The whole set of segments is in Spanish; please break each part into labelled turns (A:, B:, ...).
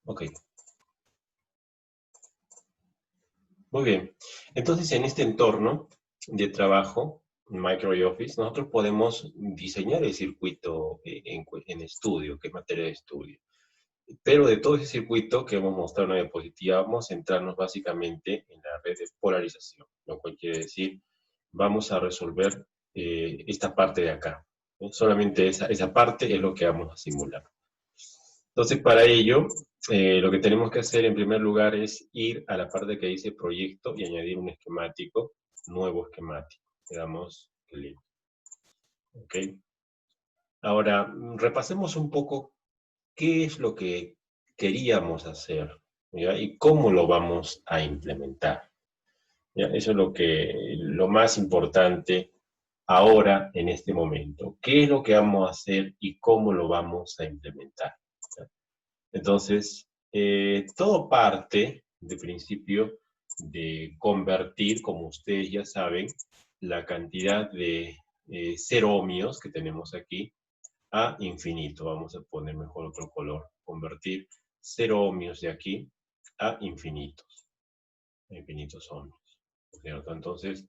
A: Ok, muy bien. Entonces, en este entorno de trabajo, Microsoft Office, nosotros podemos diseñar el circuito en estudio, que es materia de estudio. Pero de todo ese circuito que hemos mostrado en una diapositiva, vamos a centrarnos básicamente en la red de polarización, lo cual quiere decir, vamos a resolver esta parte de acá, ¿no? Solamente esa parte es lo que vamos a simular. Entonces, para ello, lo que tenemos que hacer en primer lugar es ir a la parte que dice proyecto y añadir un esquemático, nuevo esquemático. Le damos clic. ¿Ok? Ahora, repasemos un poco qué es lo que queríamos hacer, ¿ya? Y cómo lo vamos a implementar, ¿ya? Eso es lo más importante ahora, en este momento. ¿Qué es lo que vamos a hacer y cómo lo vamos a implementar? ¿Ya? Entonces, todo parte, de principio, de convertir, como ustedes ya saben, la cantidad de 0 ohmios que tenemos aquí a infinito. Vamos a poner mejor otro color. Convertir 0 ohmios de aquí a infinitos. Infinitos ohmios. ¿Cierto? Entonces,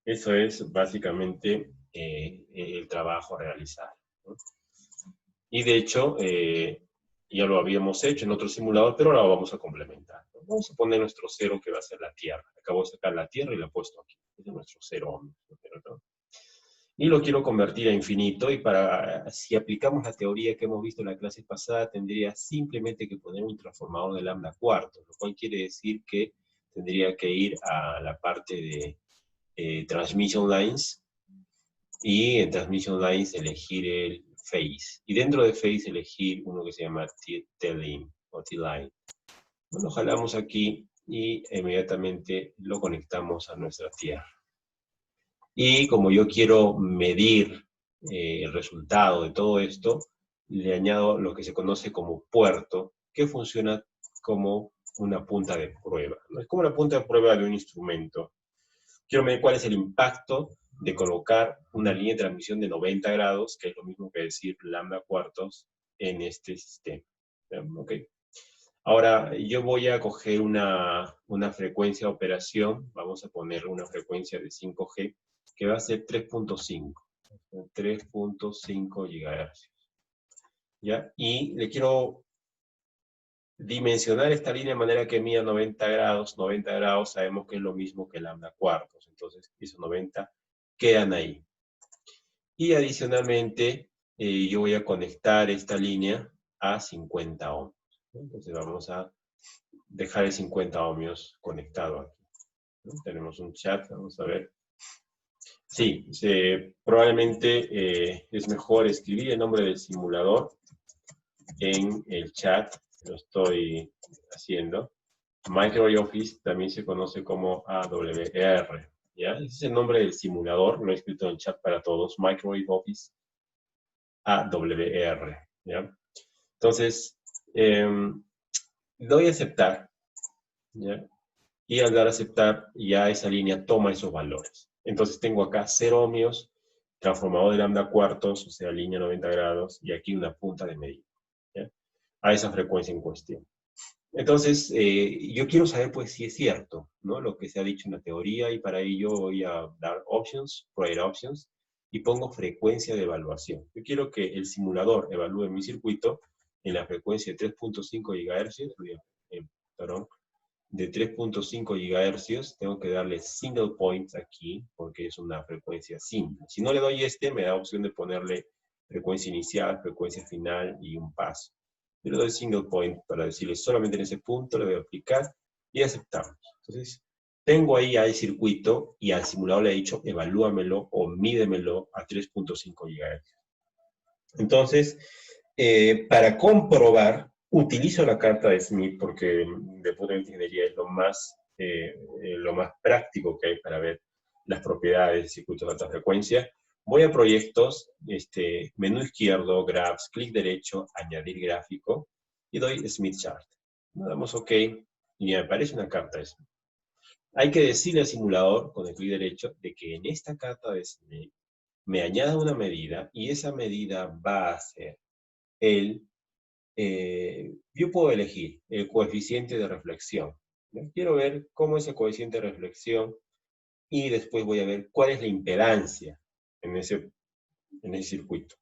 A: eso es básicamente el trabajo a realizar, ¿no? Y de hecho, ya lo habíamos hecho en otro simulador, pero ahora lo vamos a complementar, ¿no? Vamos a poner nuestro cero que va a ser la Tierra. Acabo de sacar la Tierra y la he puesto aquí. Este es nuestro 0 ohmios, ¿no? Y lo quiero convertir a infinito, y si aplicamos la teoría que hemos visto en la clase pasada, tendría simplemente que poner un transformador de lambda cuartos, lo cual quiere decir que tendría que ir a la parte de transmission lines, y en transmission lines elegir el phase, y dentro de phase elegir uno que se llama T-line o T-line. Lo jalamos aquí y inmediatamente lo conectamos a nuestra tierra. Y como yo quiero medir el resultado de todo esto, le añado lo que se conoce como puerto, que funciona como una punta de prueba, ¿no? Es como una punta de prueba de un instrumento. Quiero medir cuál es el impacto de colocar una línea de transmisión de 90 grados, que es lo mismo que decir lambda cuartos, en este sistema. ¿Ok? Ahora, yo voy a coger una frecuencia de operación, vamos a poner una frecuencia de 5G, que va a ser 3.5 GHz. ¿Ya? Y le quiero dimensionar esta línea de manera que mida 90 grados. 90 grados sabemos que es lo mismo que lambda cuartos, entonces esos 90 quedan ahí. Y adicionalmente, yo voy a conectar esta línea a 50 ohms. Entonces vamos a dejar el 50 ohmios conectado aquí, ¿no? Tenemos un chat, vamos a ver. Sí, probablemente es mejor escribir el nombre del simulador en el chat. Lo estoy haciendo. Microsoft Office también se conoce como AWR, ¿ya? Ese es el nombre del simulador, lo he escrito en el chat para todos. Microsoft Office AWR, ¿ya? Entonces, doy a aceptar, ¿ya? Y al dar a aceptar, ya esa línea toma esos valores. Entonces tengo acá 0 ohmios, transformador de lambda cuartos, o sea, línea 90 grados, y aquí una punta de medida, ¿ya? A esa frecuencia en cuestión. Entonces, yo quiero saber, pues, si es cierto, ¿no?, lo que se ha dicho en la teoría, y para ello voy a dar options, provided options, y pongo frecuencia de evaluación. Yo quiero que el simulador evalúe mi circuito en la frecuencia de 3.5 GHz, perdón, de 3.5 GHz, tengo que darle single point aquí, porque es una frecuencia simple. Si no le doy me da opción de ponerle frecuencia inicial, frecuencia final y un paso. Yo le doy single point para decirle solamente en ese punto, le voy a aplicar y aceptamos. Entonces, tengo ahí ya el circuito y al simulador le he dicho evalúamelo o mídemelo a 3.5 GHz. Entonces, para comprobar, utilizo la carta de Smith porque de punto de vista de ingeniería es lo más práctico que hay para ver las propiedades de circuitos de alta frecuencia. Voy a proyectos, menú izquierdo, graphs, clic derecho, añadir gráfico, y doy Smith Chart. Le damos OK y me aparece una carta de Smith. Hay que decirle al simulador, con el clic derecho, de que en esta carta de Smith me añada una medida, y esa medida va a ser el yo puedo elegir el coeficiente de reflexión, ¿no? Quiero ver cómo es el coeficiente de reflexión y después voy a ver cuál es la impedancia en ese circuito.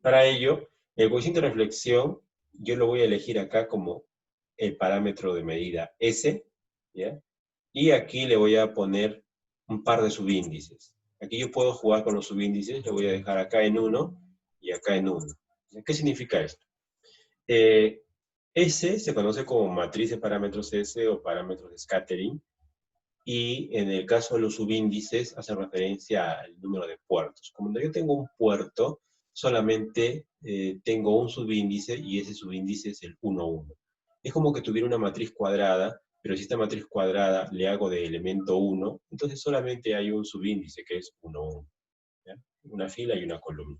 A: Para ello, el coeficiente de reflexión yo lo voy a elegir acá como el parámetro de medida S, ¿ya? Y aquí le voy a poner un par de subíndices. Aquí yo puedo jugar con los subíndices, le voy a dejar acá en 1 y acá en 1. ¿Qué significa esto? S se conoce como matriz de parámetros S o parámetros de scattering, y en el caso de los subíndices hace referencia al número de puertos. Cuando yo tengo un puerto, solamente tengo un subíndice y ese subíndice es el 1, 1. Es como que tuviera una matriz cuadrada, pero si esta matriz cuadrada le hago de elemento 1, entonces solamente hay un subíndice que es 1, 1. ¿Ya? Una fila y una columna.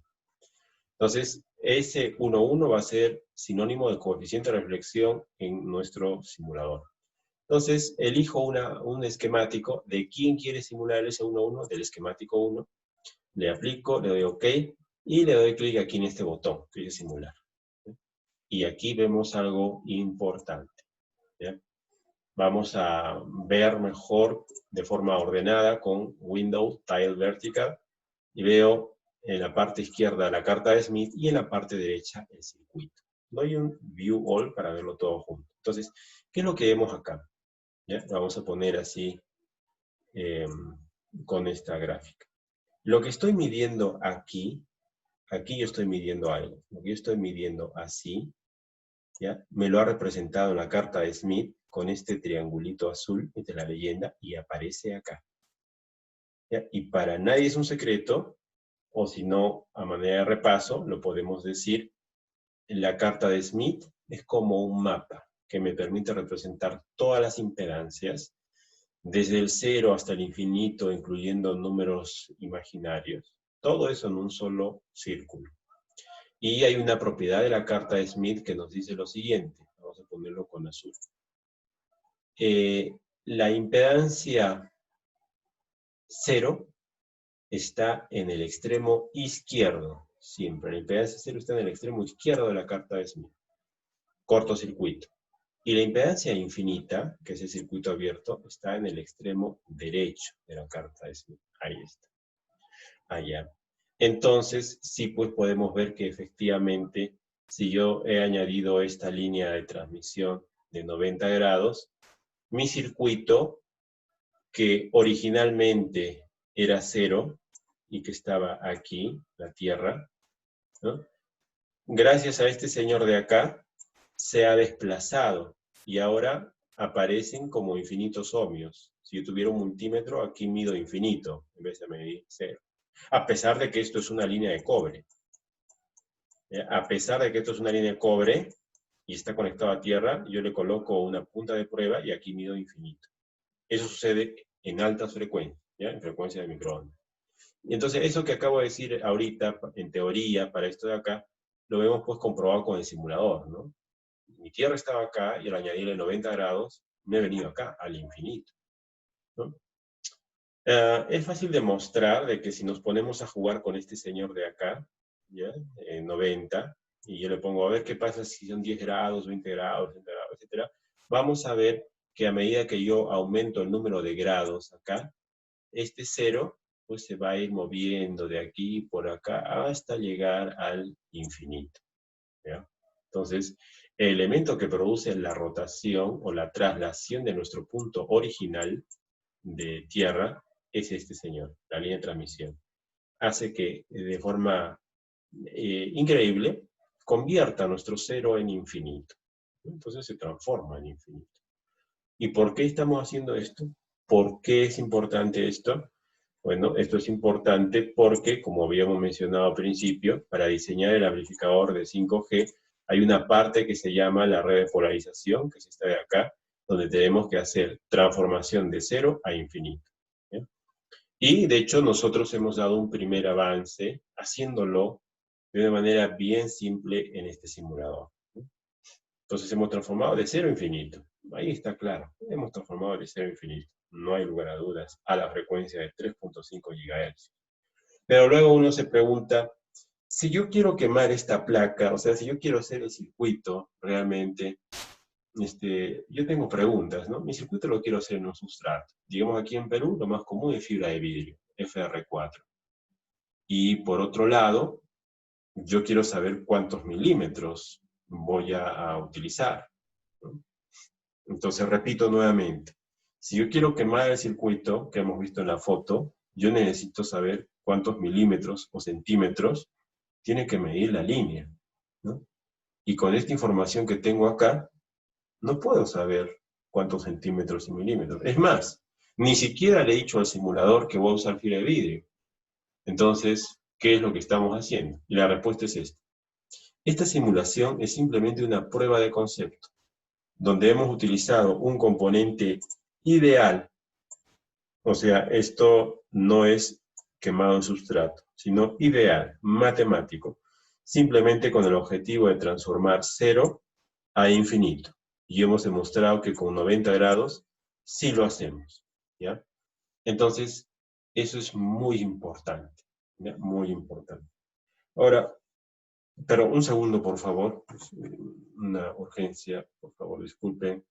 A: Entonces, ese 1, 1 va a ser sinónimo del coeficiente de reflexión en nuestro simulador. Entonces, elijo un esquemático de quién quiere simular ese 1, 1, del esquemático 1. Le aplico, le doy OK, y le doy clic aquí en este botón que dice simular. Y aquí vemos algo importante. ¿Ya? Vamos a ver mejor de forma ordenada con Windows Tile Vertical. Y veo en la parte izquierda la carta de Smith y en la parte derecha el circuito. Doy un View All para verlo todo junto. Entonces, ¿qué es lo que vemos acá? ¿Ya? Vamos a poner así con esta gráfica. Lo que estoy midiendo aquí yo estoy midiendo algo. Lo que yo estoy midiendo así, ¿ya? Me lo ha representado en la carta de Smith con este triangulito azul de la leyenda y aparece acá. ¿Ya? Y para nadie es un secreto, o si no, a manera de repaso, lo podemos decir, la carta de Smith es como un mapa que me permite representar todas las impedancias desde el 0 hasta el infinito, incluyendo números imaginarios. Todo eso en un solo círculo. Y hay una propiedad de la carta de Smith que nos dice lo siguiente. Vamos a ponerlo con azul. La impedancia 0 está en el extremo izquierdo. Siempre. La impedancia 0 está en el extremo izquierdo de la carta de Smith. Cortocircuito. Y la impedancia infinita, que es el circuito abierto, está en el extremo derecho de la carta de Smith. Ahí está. Allá. Entonces, sí, pues podemos ver que efectivamente, si yo he añadido esta línea de transmisión de 90 grados, mi circuito, que originalmente era 0 y que estaba aquí, la Tierra, ¿no? Gracias a este señor de acá, se ha desplazado y ahora aparecen como infinitos ohmios. Si yo tuviera un multímetro, aquí mido infinito en vez de medir 0. A pesar de que esto es una línea de cobre. A pesar de que esto es una línea de cobre y está conectado a tierra, yo le coloco una punta de prueba y aquí mido infinito. Eso sucede en altas frecuencias, ¿ya? En frecuencia de microondas. Y entonces, eso que acabo de decir ahorita, en teoría, para esto de acá, lo vemos pues comprobado con el simulador, ¿no? Mi Tierra estaba acá y al añadirle 90 grados, me he venido acá, al infinito, ¿no? Es fácil demostrar de que si nos ponemos a jugar con este señor de acá, ¿ya? 90, y yo le pongo a ver qué pasa si son 10 grados, 20 grados, 30 grados, etc. Vamos a ver que a medida que yo aumento el número de grados acá, este 0 pues se va a ir moviendo de aquí por acá hasta llegar al infinito, ¿ya? Entonces, el elemento que produce la rotación o la traslación de nuestro punto original de Tierra es este señor, la línea de transmisión. Hace que de forma increíble convierta nuestro 0 en infinito. Entonces se transforma en infinito. ¿Y por qué estamos haciendo esto? ¿Por qué es importante esto? Bueno, esto es importante porque, como habíamos mencionado al principio, para diseñar el amplificador de 5G hay una parte que se llama la red de polarización, que es esta de acá, donde tenemos que hacer transformación de 0 a infinito. ¿Ya? Y, de hecho, nosotros hemos dado un primer avance haciéndolo de una manera bien simple en este simulador. Entonces hemos transformado de 0 a infinito. Ahí está claro. Hemos transformado de 0 a infinito. No hay lugar a dudas. A la frecuencia de 3.5 GHz. Pero luego uno se pregunta, si yo quiero quemar esta placa, o sea, si yo quiero hacer el circuito realmente, yo tengo preguntas, ¿no? Mi circuito lo quiero hacer en un sustrato. Digamos, aquí en Perú lo más común es fibra de vidrio, FR4. Y por otro lado, yo quiero saber cuántos milímetros voy a utilizar, ¿no? Entonces, repito nuevamente, si yo quiero quemar el circuito que hemos visto en la foto, yo necesito saber cuántos milímetros o centímetros tiene que medir la línea, ¿no? Y con esta información que tengo acá, no puedo saber cuántos centímetros y milímetros. Es más, ni siquiera le he dicho al simulador que voy a usar fibra de vidrio. Entonces, ¿qué es lo que estamos haciendo? Y la respuesta es esta. Esta simulación es simplemente una prueba de concepto, donde hemos utilizado un componente ideal. O sea, esto no es quemado en sustrato, sino ideal, matemático, simplemente con el objetivo de transformar cero a infinito. Y hemos demostrado que con 90 grados sí lo hacemos, ¿ya? Entonces, eso es muy importante, ¿ya? Muy importante. Ahora, pero un segundo, por favor. Una urgencia, por favor, disculpen.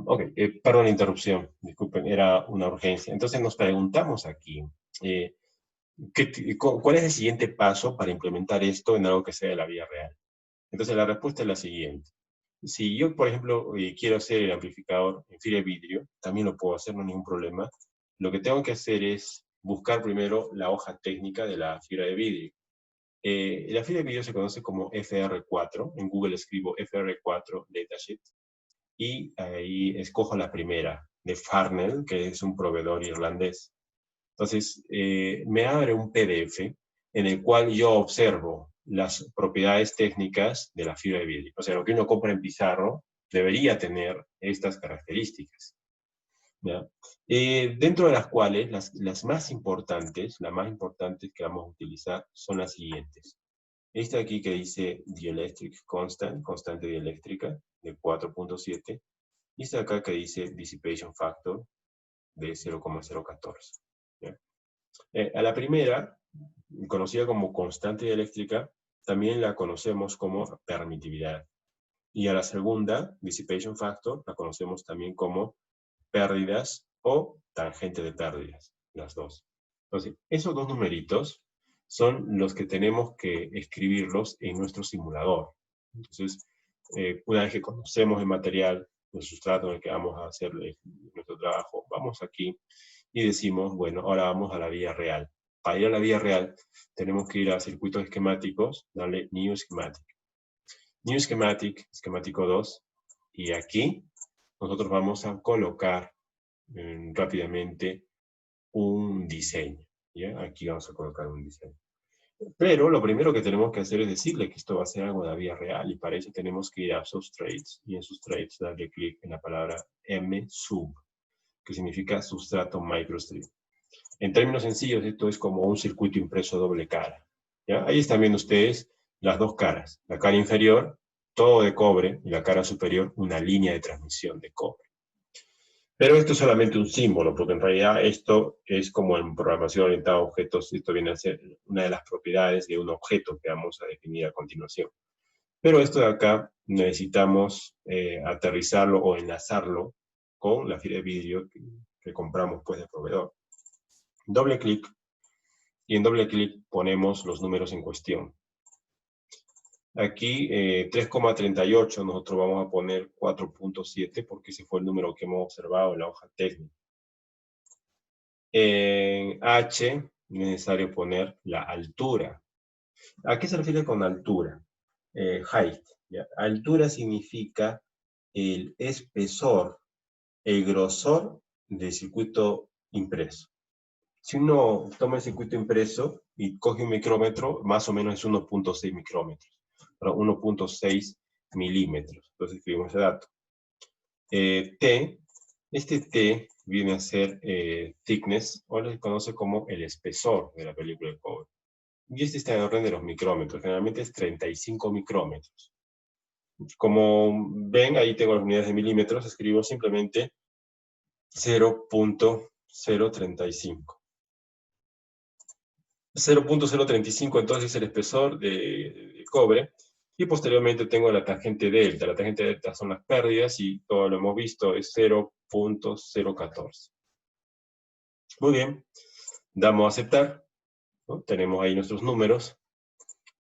A: Ok, perdón la interrupción, disculpen, era una urgencia. Entonces nos preguntamos aquí, eh, ¿cuál es el siguiente paso para implementar esto en algo que sea de la vida real? Entonces la respuesta es la siguiente. Si yo, por ejemplo, quiero hacer el amplificador en fibra de vidrio, también lo puedo hacer, no hay ningún problema. Lo que tengo que hacer es buscar primero la hoja técnica de la fibra de vidrio. La fibra de vidrio se conoce como FR4, en Google escribo FR4 datasheet, y ahí escojo la primera, de Farnell, que es un proveedor irlandés. Entonces, me abre un PDF en el cual yo observo las propiedades técnicas de la fibra de vidrio. O sea, lo que uno compra en Pizarro debería tener estas características, ¿ya? Dentro de las cuales, las más importantes que vamos a utilizar son las siguientes. Esta aquí que dice Dielectric Constant, constante dieléctrica, de 4.7. Y esta acá que dice Dissipation Factor, de 0,014. A la primera, conocida como constante dieléctrica, también la conocemos como permitividad. Y a la segunda, Dissipation Factor, la conocemos también como pérdidas o tangente de pérdidas, las dos. Entonces, esos dos numeritos son los que tenemos que escribirlos en nuestro simulador. Entonces, una vez que conocemos el material, el sustrato en el que vamos a hacer nuestro trabajo, vamos aquí y decimos, bueno, ahora vamos a la vía real. Para ir a la vía real, tenemos que ir a circuitos esquemáticos, darle New Schematic. New Schematic, esquemático 2, y aquí nosotros vamos a colocar rápidamente un diseño. ¿Ya? Aquí vamos a colocar un diseño. Pero lo primero que tenemos que hacer es decirle que esto va a ser algo de la vía real, y para eso tenemos que ir a Substrates, y en Substrates darle clic en la palabra MSub, que significa sustrato microstrip. En términos sencillos, esto es como un circuito impreso doble cara. ¿Ya? Ahí están viendo ustedes las dos caras. La cara inferior, todo de cobre, y la cara superior, una línea de transmisión de cobre. Pero esto es solamente un símbolo, porque en realidad esto es como en programación orientada a objetos, esto viene a ser una de las propiedades de un objeto que vamos a definir a continuación. Pero esto de acá necesitamos aterrizarlo o enlazarlo con la fibra de vidrio que compramos pues del proveedor. Doble clic, y en doble clic ponemos los números en cuestión. Aquí 3,38 nosotros vamos a poner 4.7 porque ese fue el número que hemos observado en la hoja técnica. En H es necesario poner la altura. ¿A qué se refiere con altura? Height. ¿Ya? Altura significa el espesor, el grosor del circuito impreso. Si uno toma el circuito impreso y coge un micrómetro, más o menos es 1.6 micrómetros, 1.6 milímetros. Entonces escribimos ese dato. T, este T viene a ser thickness, o se conoce como el espesor de la película de cobre. Y este está en orden de los micrómetros, generalmente es 35 micrómetros. Como ven, ahí tengo las unidades de milímetros, escribo simplemente 0.035. 0.035 entonces es el espesor de cobre, y posteriormente tengo la tangente delta. La tangente delta son las pérdidas, y todo lo hemos visto es 0.014. Muy bien, damos a aceptar, ¿no? Tenemos ahí nuestros números,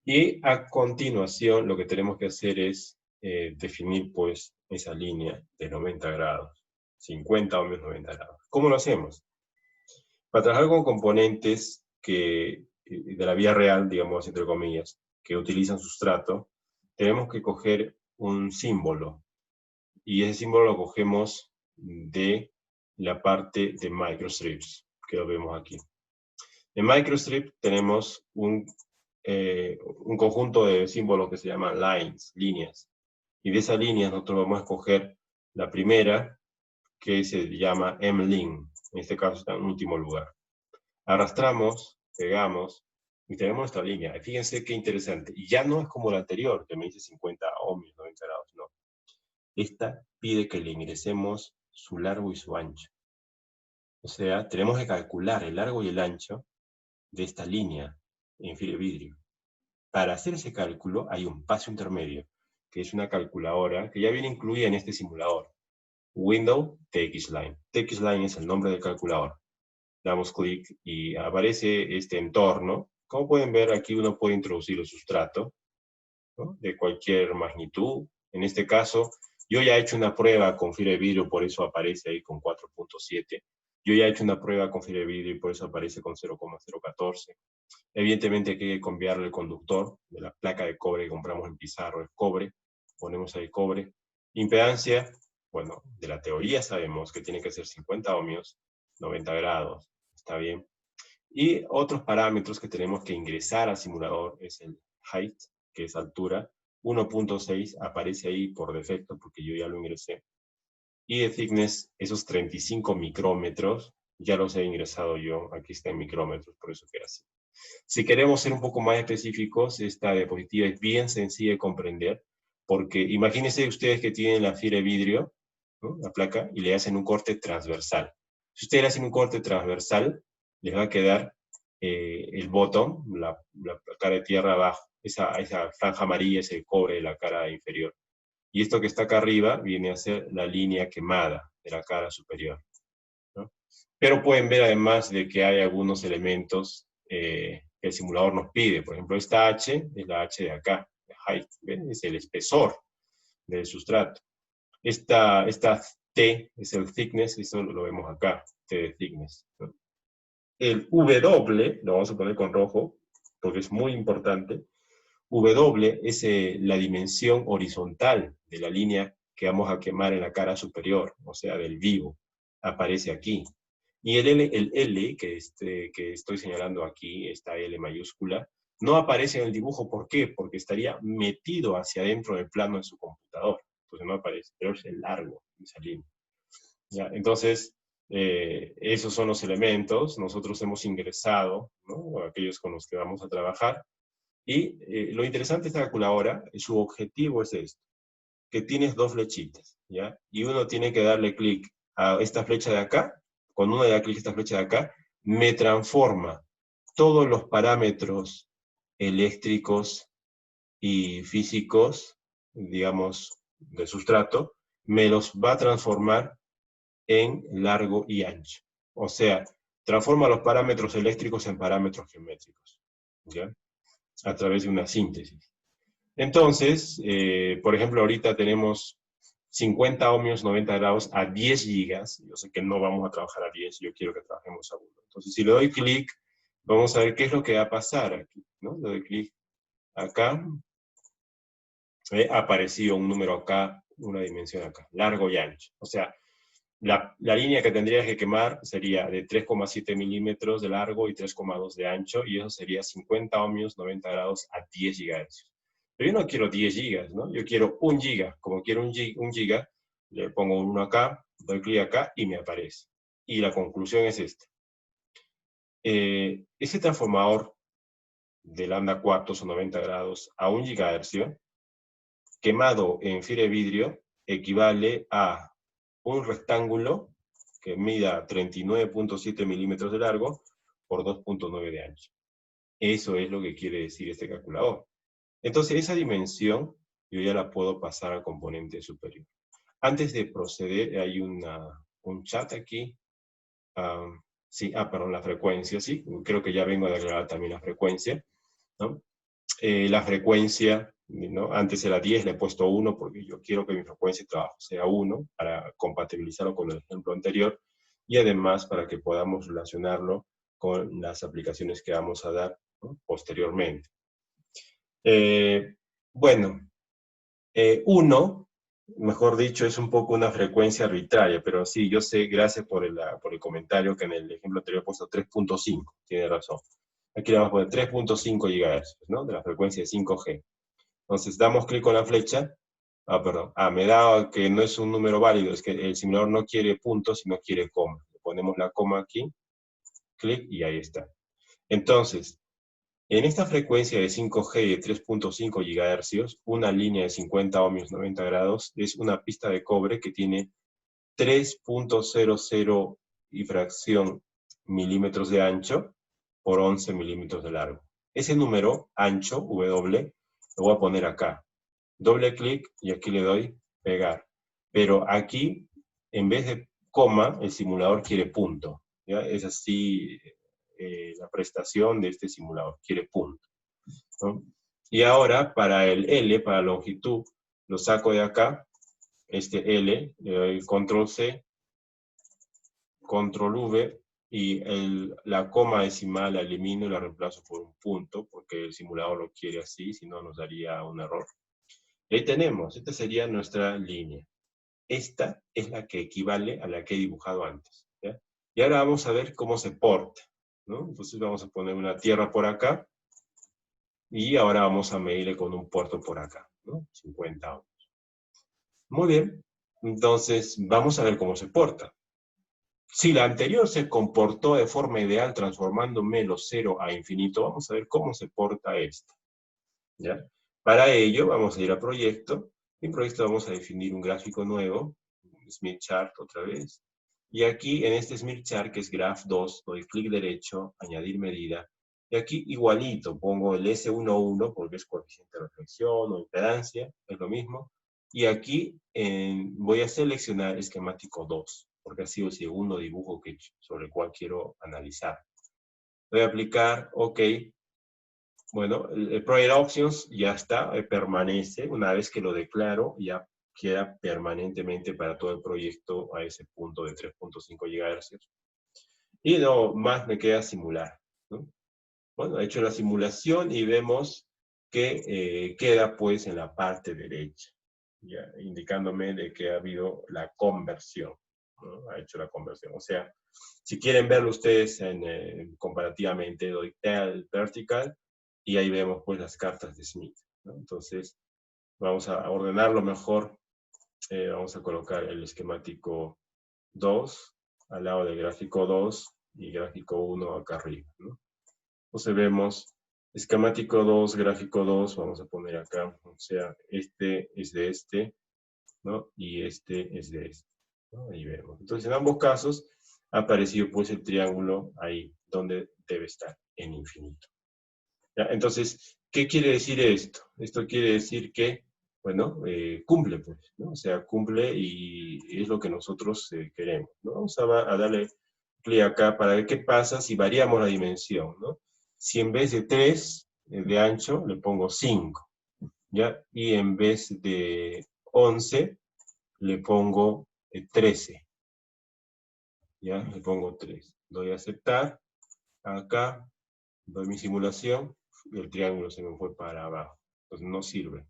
A: y a continuación lo que tenemos que hacer es definir pues esa línea de 90 grados, 50 ohmios 90 grados. ¿Cómo lo hacemos? Para trabajar con componentes de la vía real, digamos, entre comillas, que utilizan sustrato, tenemos que coger un símbolo, y ese símbolo lo cogemos de la parte de microstrips, que lo vemos aquí. En microstrip tenemos un conjunto de símbolos que se llaman lines, líneas, y de esas líneas nosotros vamos a escoger la primera, que se llama M-Link, en este caso está en último lugar. Arrastramos, pegamos, y tenemos nuestra línea. Fíjense qué interesante. Y ya no es como la anterior, que me dice 50 ohmios, 90 grados, no. Esta pide que le ingresemos su largo y su ancho. O sea, tenemos que calcular el largo y el ancho de esta línea en fibra de vidrio. Para hacer ese cálculo hay un paso intermedio, que es una calculadora que ya viene incluida en este simulador. Window TX-Line. TX-Line es el nombre del calculador. Damos clic y aparece este entorno. Como pueden ver, aquí uno puede introducir el sustrato, ¿no? De cualquier magnitud. En este caso, yo ya he hecho una prueba con fibra de vidrio, por eso aparece ahí con 4.7. Yo ya he hecho una prueba con fibra de vidrio y por eso aparece con 0,014. Evidentemente hay que cambiarle el conductor de la placa de cobre que compramos en Pizarro, es cobre. Ponemos ahí cobre. Impedancia, bueno, de la teoría sabemos que tiene que ser 50 ohmios, 90 grados, está bien. Y otros parámetros que tenemos que ingresar al simulador es el height, que es altura. 1.6 aparece ahí por defecto porque yo ya lo ingresé. Y de thickness, esos 35 micrómetros, ya los he ingresado yo, aquí está en micrómetros, por eso queda así. Si queremos ser un poco más específicos, esta diapositiva es bien sencilla de comprender, porque imagínense ustedes que tienen la fibra de vidrio, ¿no? La placa, y le hacen un corte transversal. Si ustedes le hacen un corte transversal, les va a quedar el bottom, la cara de tierra abajo, esa franja amarilla es el cobre de la cara inferior. Y esto que está acá arriba viene a ser la línea quemada de la cara superior, ¿no? Pero pueden ver además de que hay algunos elementos que el simulador nos pide. Por ejemplo, esta H es la H de acá, de height, ¿ven? Es el espesor del sustrato. Esta T es el thickness, eso lo vemos acá, T de thickness, ¿no? El W, lo vamos a poner con rojo, porque es muy importante. W es la dimensión horizontal de la línea que vamos a quemar en la cara superior, o sea, del vivo. Aparece aquí. Y el L que estoy señalando aquí, esta L mayúscula, no aparece en el dibujo. ¿Por qué? Porque estaría metido hacia adentro del plano de su computador. Entonces no aparece, pero es el largo de esa línea. ¿Ya? Entonces, esos son los elementos. Nosotros hemos ingresado, ¿no?, aquellos con los que vamos a trabajar. Y lo interesante de esta calculadora, su objetivo es esto, que tienes dos flechitas, ¿ya? Y uno tiene que darle clic a esta flecha de acá. Cuando uno le da clic a esta flecha de acá, me transforma todos los parámetros eléctricos y físicos, digamos, del sustrato, me los va a transformar en largo y ancho. O sea, transforma los parámetros eléctricos en parámetros geométricos, ¿ya? A través de una síntesis. Entonces, por ejemplo, ahorita tenemos 50 ohmios, 90 grados a 10 gigas. Yo sé que no vamos a trabajar a 10, yo quiero que trabajemos a 1. Entonces, si le doy clic, vamos a ver qué es lo que va a pasar aquí, ¿no? Le doy clic acá, ha aparecido un número acá, una dimensión acá, largo y ancho. O sea, la línea que tendrías que quemar sería de 3,7 milímetros de largo y 3,2 de ancho, y eso sería 50 ohmios, 90 grados a 10 gigahercios. Pero yo no quiero 10 gigas, ¿no? Yo quiero 1 giga. Como quiero un giga, le pongo uno acá, doy clic acá y me aparece. Y la conclusión es esta. Ese transformador de lambda cuartos o 90 grados a 1 gigahercio, quemado en fibra de vidrio, equivale a un rectángulo que mida 39.7 milímetros de largo por 2.9 de ancho. Eso es lo que quiere decir este calculador. Entonces, esa dimensión yo ya la puedo pasar al componente superior. Antes de proceder, hay un chat aquí. Sí, perdón, la frecuencia, sí. Creo que ya vengo a declarar también la frecuencia, ¿no? La frecuencia, ¿no? Antes era 10, le he puesto 1 porque yo quiero que mi frecuencia de trabajo sea 1 para compatibilizarlo con el ejemplo anterior, y además para que podamos relacionarlo con las aplicaciones que vamos a dar, ¿no?, posteriormente. Bueno, 1, mejor dicho, es un poco una frecuencia arbitraria, pero sí, yo sé, gracias por el comentario, que en el ejemplo anterior he puesto 3.5, tiene razón. Aquí le vamos a poner 3.5 GHz, ¿no?, de la frecuencia de 5G. Entonces, damos clic con la flecha. Perdón. Me da que no es un número válido, es que el simulador no quiere puntos, sino quiere coma. Le ponemos la coma aquí, clic, y ahí está. Entonces, en esta frecuencia de 5G de 3.5 GHz, una línea de 50 ohmios 90 grados es una pista de cobre que tiene 3.00 y fracción milímetros de ancho por 11 milímetros de largo. Ese número, ancho, W, lo voy a poner acá. Doble clic y aquí le doy pegar. Pero aquí, en vez de coma, el simulador quiere punto, ¿ya? Es así la prestación de este simulador, quiere punto, ¿no? Y ahora, para el L, para la longitud, lo saco de acá, este L, le doy control C, control V, y la coma decimal la elimino y la reemplazo por un punto, porque el simulador lo quiere así, si no nos daría un error. Ahí tenemos, esta sería nuestra línea. Esta es la que equivale a la que he dibujado antes, ¿ya? Y ahora vamos a ver cómo se porta, ¿no? Entonces vamos a poner una tierra por acá, y ahora vamos a medirle con un puerto por acá, ¿no? 50 ohms. Muy bien, entonces vamos a ver cómo se porta. Si la anterior se comportó de forma ideal transformando menos 0 a infinito, vamos a ver cómo se porta esta, ¿ya? Para ello vamos a ir a proyecto. En proyecto vamos a definir un gráfico nuevo, un Smith Chart otra vez. Y aquí en este Smith Chart, que es Graph 2, doy clic derecho, añadir medida. Y aquí igualito, pongo el S11 porque es coeficiente de reflexión o impedancia, es lo mismo. Y aquí voy a seleccionar esquemático 2, porque ha sido el segundo dibujo sobre el cual quiero analizar. Voy a aplicar OK. Bueno, el Project Options ya está, permanece. Una vez que lo declaro, ya queda permanentemente para todo el proyecto a ese punto de 3.5 GHz. Y no más me queda simular, ¿no? Bueno, he hecho la simulación y vemos que queda pues en la parte derecha, ya, indicándome de que ha habido la conversión, ¿no? Ha hecho la conversión. O sea, si quieren verlo ustedes comparativamente, doy Tel Vertical y ahí vemos pues las cartas de Smith, ¿no? Entonces, vamos a ordenarlo mejor. Vamos a colocar el esquemático 2 al lado del gráfico 2 y gráfico 1 acá arriba, ¿no? Entonces vemos esquemático 2, gráfico 2, vamos a poner acá, o sea, este es de este, ¿no? Y este es de este, ¿no? Ahí vemos. Entonces en ambos casos ha aparecido pues el triángulo ahí, donde debe estar, en infinito. ¿Ya? Entonces, ¿qué quiere decir esto? Esto quiere decir que, bueno, cumple pues, ¿no? O sea, cumple y es lo que nosotros queremos, ¿no? Vamos a darle clic acá para ver qué pasa si variamos la dimensión, ¿no? Si en vez de 3 de ancho le pongo 5, ¿ya? Y en vez de 11 le pongo 13, ¿ya? Le pongo 3. Doy a aceptar, acá, doy mi simulación, y el triángulo se me fue para abajo. Entonces no sirve.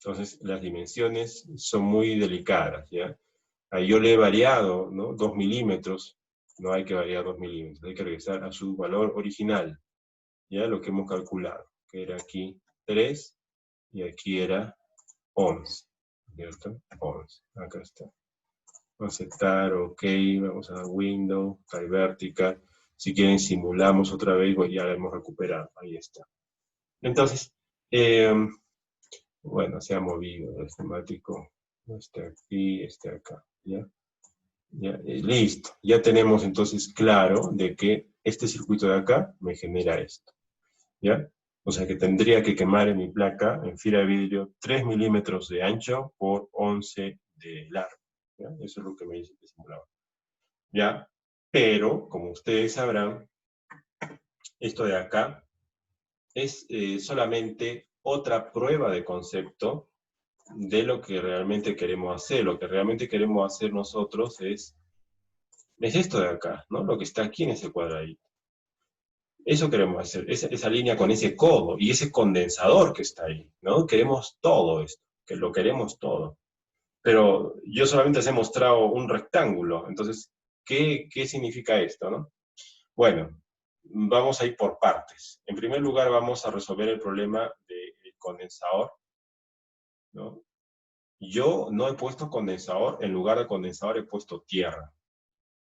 A: Entonces las dimensiones son muy delicadas, ¿ya? Ahí yo le he variado, ¿no? 2 milímetros, no hay que variar 2 milímetros, hay que regresar a su valor original, ¿ya? Lo que hemos calculado, que era aquí 3 y aquí era 11, ¿cierto? 11, acá está. Aceptar, OK, vamos a Window, Try Vertical. Si quieren simulamos otra vez, pues ya la hemos recuperado, ahí está. Entonces, bueno, se ha movido el esquemático, este aquí, este acá, ¿ya? Ya, listo, ya tenemos entonces claro de que este circuito de acá me genera esto, ¿ya? O sea que tendría que quemar en mi placa, en fibra de vidrio, 3 milímetros de ancho por 11 de largo, ¿ya? Eso es lo que me dice el simulador, ¿ya? Pero, como ustedes sabrán, esto de acá es solamente otra prueba de concepto de lo que realmente queremos hacer. Lo que realmente queremos hacer nosotros es esto de acá, ¿no? Lo que está aquí en ese cuadradito. Eso queremos hacer, esa línea con ese codo y ese condensador que está ahí, ¿no? Queremos todo esto, que lo queremos todo. Pero yo solamente les he mostrado un rectángulo, entonces, ¿qué significa esto, no? Bueno, vamos a ir por partes. En primer lugar, vamos a resolver el problema del condensador, ¿no? Yo no he puesto condensador, en lugar de condensador he puesto tierra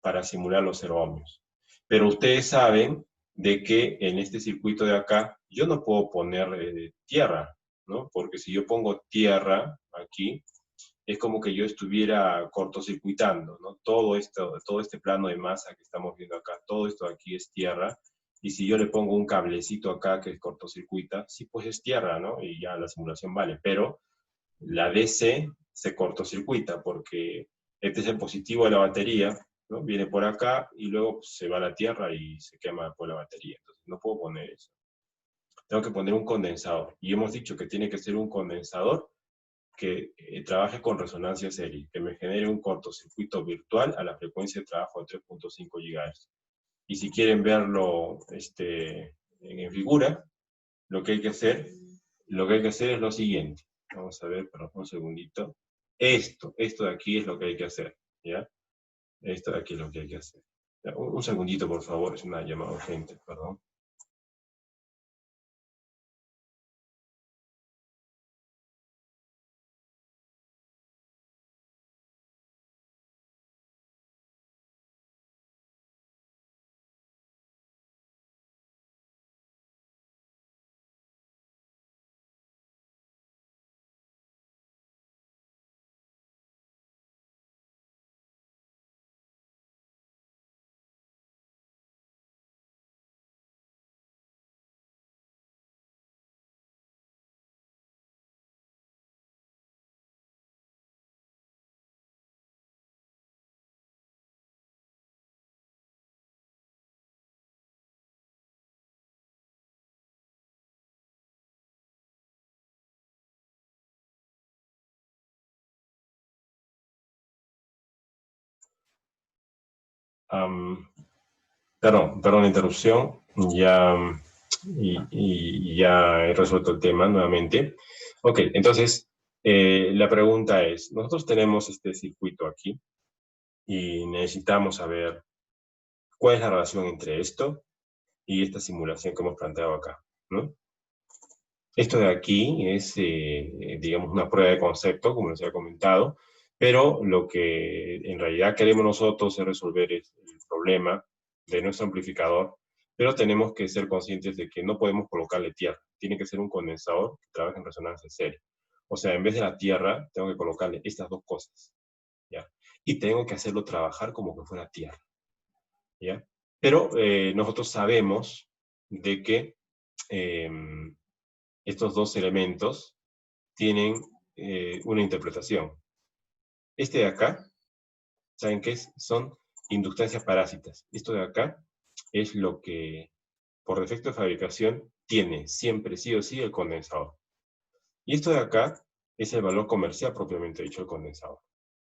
A: para simular los 0 ohmios. Pero ustedes saben de que en este circuito de acá yo no puedo poner tierra, ¿no? Porque si yo pongo tierra aquí, es como que yo estuviera cortocircuitando, ¿no? Todo este plano de masa que estamos viendo acá, todo esto aquí es tierra, y si yo le pongo un cablecito acá que es cortocircuita, sí, pues es tierra, ¿no? Y ya la simulación vale, pero la DC se cortocircuita porque este es el positivo de la batería, ¿no? Viene por acá y luego pues, se va a la tierra y se quema por la batería. Entonces no puedo poner eso. Tengo que poner un condensador. Y hemos dicho que tiene que ser un condensador que trabaje con resonancia serie, que me genere un cortocircuito virtual a la frecuencia de trabajo de 3.5 GHz. Y si quieren verlo en figura, lo que hay que hacer, es lo siguiente. Vamos a ver, perdón, un segundito. Esto de aquí es lo que hay que hacer, ¿ya? Esto de aquí es lo que hay que hacer. Ya, un segundito, por favor, es una llamada urgente, perdón. Perdón la interrupción. Ya he resuelto el tema nuevamente. Ok, entonces, la pregunta es, nosotros tenemos este circuito aquí y necesitamos saber cuál es la relación entre esto y esta simulación que hemos planteado acá, ¿no? Esto de aquí es, digamos, una prueba de concepto, como les había comentado, pero lo que en realidad queremos nosotros es resolver el problema de nuestro amplificador, pero tenemos que ser conscientes de que no podemos colocarle tierra. Tiene que ser un condensador que trabaje en resonancia serie. O sea, en vez de la tierra, tengo que colocarle estas dos cosas, ¿ya? Y tengo que hacerlo trabajar como que fuera tierra, ¿ya? Pero nosotros sabemos de que estos dos elementos tienen una interpretación. Este de acá, ¿saben qué es? Son inductancias parásitas. Esto de acá es lo que, por defecto de fabricación, tiene siempre, sí o sí, el condensador. Y esto de acá es el valor comercial propiamente dicho del condensador.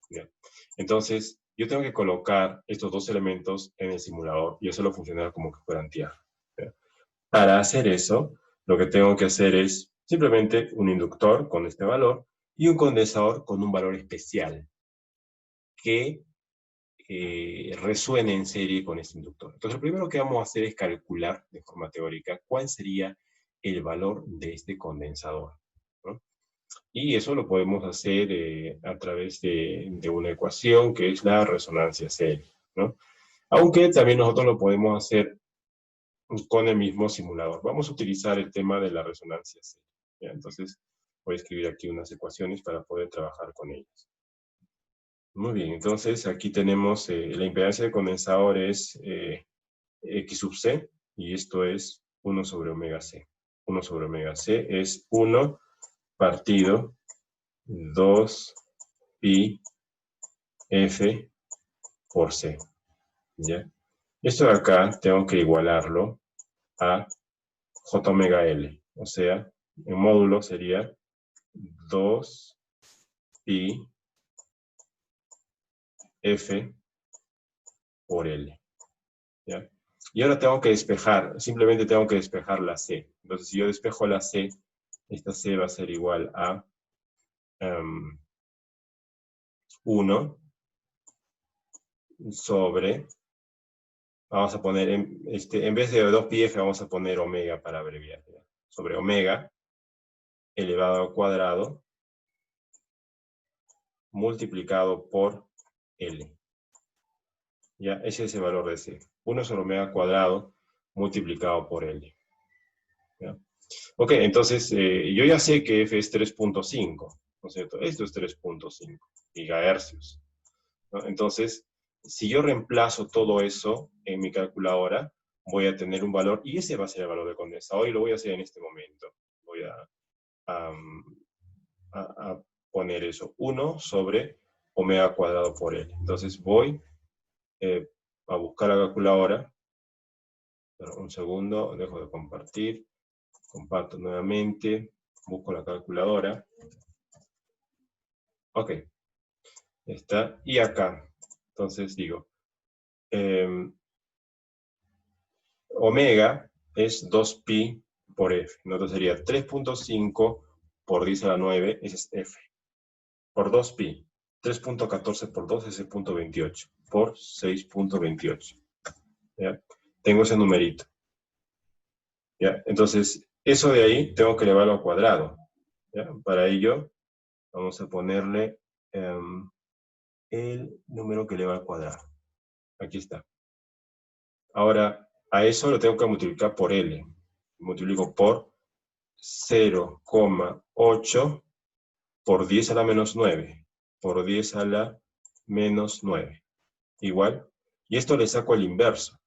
A: ¿Bien? Entonces, yo tengo que colocar estos dos elementos en el simulador y hacerlo funcionar como que fueran tierra. ¿Bien? Para hacer eso, lo que tengo que hacer es simplemente un inductor con este valor y un condensador con un valor especial que resuene en serie con este inductor. Entonces, lo primero que vamos a hacer es calcular de forma teórica cuál sería el valor de este condensador, ¿no? Y eso lo podemos hacer a través de una ecuación que es la resonancia serie, ¿no? Aunque también nosotros lo podemos hacer con el mismo simulador. Vamos a utilizar el tema de la resonancia serie, ¿ya? Entonces, voy a escribir aquí unas ecuaciones para poder trabajar con ellas. Muy bien, entonces aquí tenemos la impedancia del condensador es X sub C, y esto es 1 sobre omega C. 1 sobre omega C es 1 partido 2 pi F por C, ¿ya? Esto de acá tengo que igualarlo a J omega L, o sea, en módulo sería 2 pi F por L, ¿ya? Y ahora tengo que despejar, simplemente tengo que despejar la C. Entonces, si yo despejo la C, esta C va a ser igual a 1 sobre, vamos a poner, en vez de 2 pi F, vamos a poner omega para abreviar, ¿ya? Sobre omega elevado al cuadrado multiplicado por L. ¿Ya? Ese es el valor de C. 1 sobre omega cuadrado multiplicado por L. ¿Ya? Ok, entonces yo ya sé que F es 3.5, ¿no es cierto? Esto es 3.5 gigahercios, ¿no? Entonces, si yo reemplazo todo eso en mi calculadora, voy a tener un valor, y ese va a ser el valor de condensador, y lo voy a hacer en este momento. Voy a poner eso, 1 sobre omega cuadrado por L. Entonces voy a buscar la calculadora. Pero un segundo, dejo de compartir. Comparto nuevamente. Busco la calculadora. Ok. Está. Y acá. Entonces digo, omega es 2pi por F. Entonces sería 3.5 por 10 a la 9, ese es F. Por 2pi. 3.14 por 2 es 0.28. Por 6.28. ¿Ya? Tengo ese numerito. ¿Ya? Entonces, eso de ahí tengo que elevarlo al cuadrado. ¿Ya? Para ello, vamos a ponerle el número que eleva al cuadrado. Aquí está. Ahora, a eso lo tengo que multiplicar por L. Multiplico por 0,8 por 10 a la menos 9. Por 10 a la menos 9. Igual. Y esto le saco el inverso.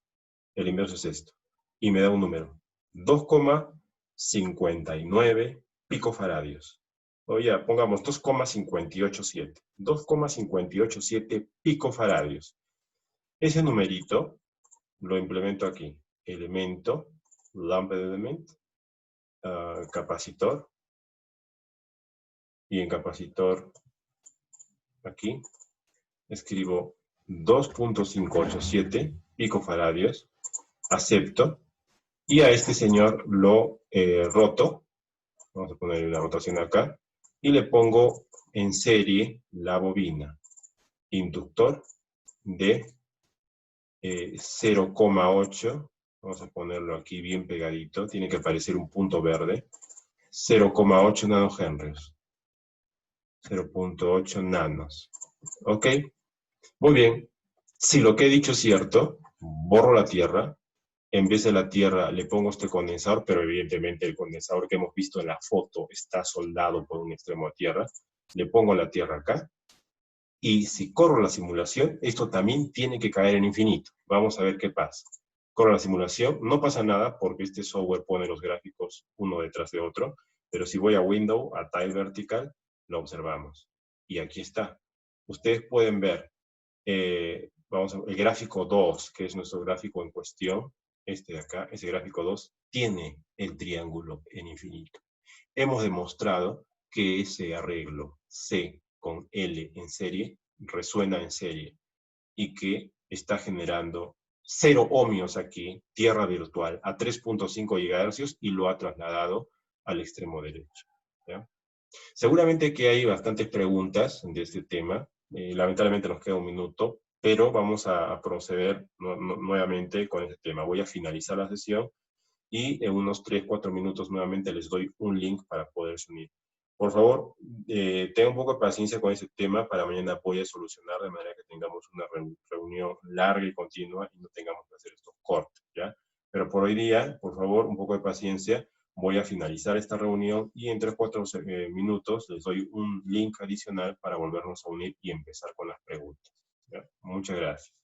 A: El inverso es esto. Y me da un número. 2,59 picofaradios. O ya, pongamos 2,587. 2,587 picofaradios. Ese numerito lo implemento aquí. Elemento, lump element, capacitor. Y en capacitor, aquí, escribo 2.587 picofaradios, acepto, y a este señor lo roto, vamos a poner una rotación acá, y le pongo en serie la bobina, inductor de 0,8, vamos a ponerlo aquí bien pegadito, tiene que aparecer un punto verde, 0,8 nanohenrios, 0,8 nanos, ¿ok? Muy bien, si lo que he dicho es cierto, borro la tierra, en vez de la tierra le pongo este condensador, pero evidentemente el condensador que hemos visto en la foto está soldado por un extremo de tierra, le pongo la tierra acá, y si corro la simulación, esto también tiene que caer en infinito. Vamos a ver qué pasa. Corro la simulación, no pasa nada porque este software pone los gráficos uno detrás de otro, pero si voy a Window, a Tile Vertical, lo observamos. Y aquí está. Ustedes pueden ver el gráfico 2, que es nuestro gráfico en cuestión, este de acá, ese gráfico 2, tiene el triángulo en infinito. Hemos demostrado que ese arreglo C con L en serie resuena en serie y que está generando 0 ohmios aquí, tierra virtual, a 3.5 GHz y lo ha trasladado al extremo derecho. ¿Ya? Seguramente que hay bastantes preguntas de este tema. Lamentablemente nos queda un minuto, pero vamos a proceder nuevamente con este tema. Voy a finalizar la sesión y en unos 3-4 minutos nuevamente les doy un link para poderse unir. Por favor, tengan un poco de paciencia con ese tema, para mañana voy a solucionar de manera que tengamos una reunión larga y continua y no tengamos que hacer estos cortes, ¿ya? Pero por hoy día, por favor, un poco de paciencia, voy a finalizar esta reunión y en 3-4 minutos les doy un link adicional para volvernos a unir y empezar con las preguntas, ¿ya? Muchas gracias.